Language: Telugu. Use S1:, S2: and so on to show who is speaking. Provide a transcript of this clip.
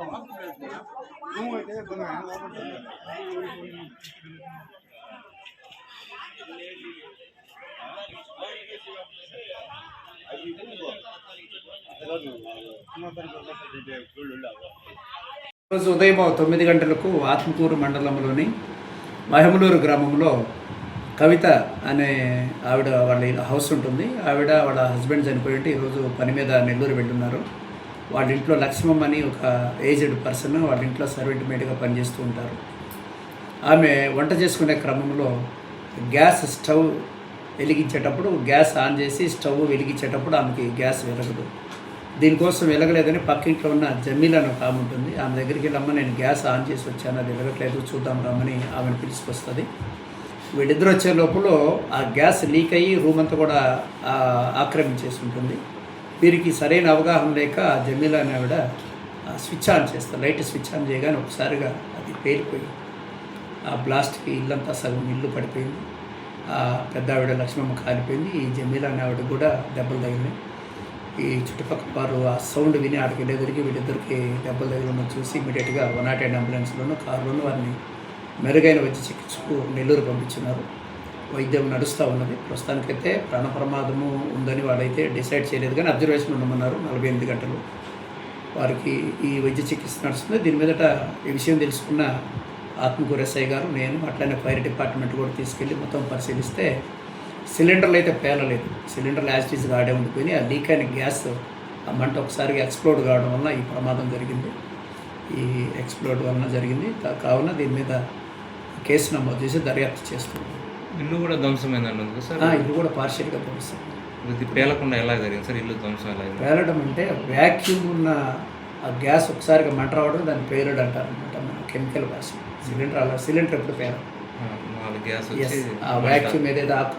S1: రోజు ఉదయం 9 గంటలకు ఆత్మకూరు మండలంలోని మహమలూరు గ్రామంలో కవిత అనే ఆవిడ వాళ్ళ హౌస్ ఉంటుంది. ఆవిడ వాళ్ళ హస్బెండ్ చనిపోయింటే ఈరోజు పని మీద నెల్లూరు వెళ్ళున్నారు. వాళ్ళ ఇంట్లో లక్ష్మమ్మ అని ఒక ఏజ్డ్ పర్సన్ వాళ్ళ ఇంట్లో సర్వెంట్ మేడ్గా పనిచేస్తూ ఉంటారు. ఆమె వంట చేసుకునే క్రమంలో గ్యాస్ స్టవ్ వెలిగించేటప్పుడు గ్యాస్ ఆన్ చేసి స్టవ్ వెలిగించేటప్పుడు ఆమెకి గ్యాస్ వెలగదు. దీనికోసం వెలగలేదని పక్కింట్లో ఉన్న జమీల్ అని ఒక ఆమె ఉంటుంది. ఆమె దగ్గరికి వెళ్ళమ్మ నేను గ్యాస్ ఆన్ చేసి వచ్చాను, అది వెలగట్లేదు, చూద్దాం రమ్మని ఆమెను పిలుచుకొస్తుంది. వీళ్ళిద్దరు వచ్చే లోపల ఆ గ్యాస్ లీక్ అయ్యి రూమ్ అంతా కూడా ఆక్రమించేసి ఉంటుంది. వీరికి సరైన అవగాహన లేక జమీల్ అని ఆవిడ స్విచ్ ఆన్ చేస్తారు. లైట్ స్విచ్ ఆన్ చేయగానే ఒకసారిగా అది పేలిపోయి ఆ బ్లాస్ట్కి ఇల్లంతా సగం ఇల్లు పడిపోయింది. పెద్ద ఆవిడ లక్ష్మమ్మ కాలిపోయింది. ఈ జమీల్ అనే ఆవిడ కూడా దెబ్బలు తగిలినాయి. ఈ చుట్టుపక్కల వారు ఆ సౌండ్ విని ఆడికి వెళ్ళేదరికి వీళ్ళిద్దరికి దెబ్బలు తగిలిన చూసి ఇమీడియట్గా 108 అంబులెన్స్లోనూ కారులోనూ వారిని మెరుగైన వైద్య చికిత్సకు నెల్లూరు పంపించున్నారు. వైద్యం నడుస్తూ ఉన్నది. ప్రస్తుతానికైతే ప్రాణ ప్రమాదము ఉందని వాడైతే డిసైడ్ చేయలేదు, కానీ అబ్జర్వేషన్ ఉండమన్నారు 48 గంటలు. వారికి ఈ వైద్య చికిత్స నడుస్తుంది. దీని మీదట ఈ విషయం తెలుసుకున్న ఆత్మకూరు ఎస్ఐ గారు, నేను అట్లనే ఫైర్ డిపార్ట్మెంట్ కూడా తీసుకెళ్ళి మొత్తం పరిశీలిస్తే సిలిండర్లు అయితే పేలలేదు. సిలిండర్లు యాజిటీస్గా ఆడే ఉండిపోయినాయి. ఆ లీక్ అయిన గ్యాస్ ఆ మంట ఒకసారిగా ఎక్స్ప్లోడ్ కావడం వల్ల ఈ ప్రమాదం జరిగింది. ఈ ఎక్స్ప్లోడ్ వలన జరిగింది. కావున దీని మీద కేసు నమోదు చేసి దర్యాప్తు చేస్తున్నాం.
S2: ఇల్లు కూడా ధ్వంసమైందండి సార్?
S1: ఇల్లు కూడా పార్షియల్గా ధ్వంసం.
S2: ఇది పేలకుండా ఎలా జరిగింది సార్? ఇల్లు ధ్వంసం ఎలా అయింది?
S1: పేలడం అంటే వ్యాక్యూమ్ ఉన్న ఆ గ్యాస్ ఒకసారిగా మంట రావడం దాన్ని పేలుడు అంటారు అనమాట మన కెమికల్ భాష. సిలిండర్ ఎప్పుడు పేలం.
S2: గ్యాస్
S1: ఆ వ్యాక్యూమ్ ఏదైతే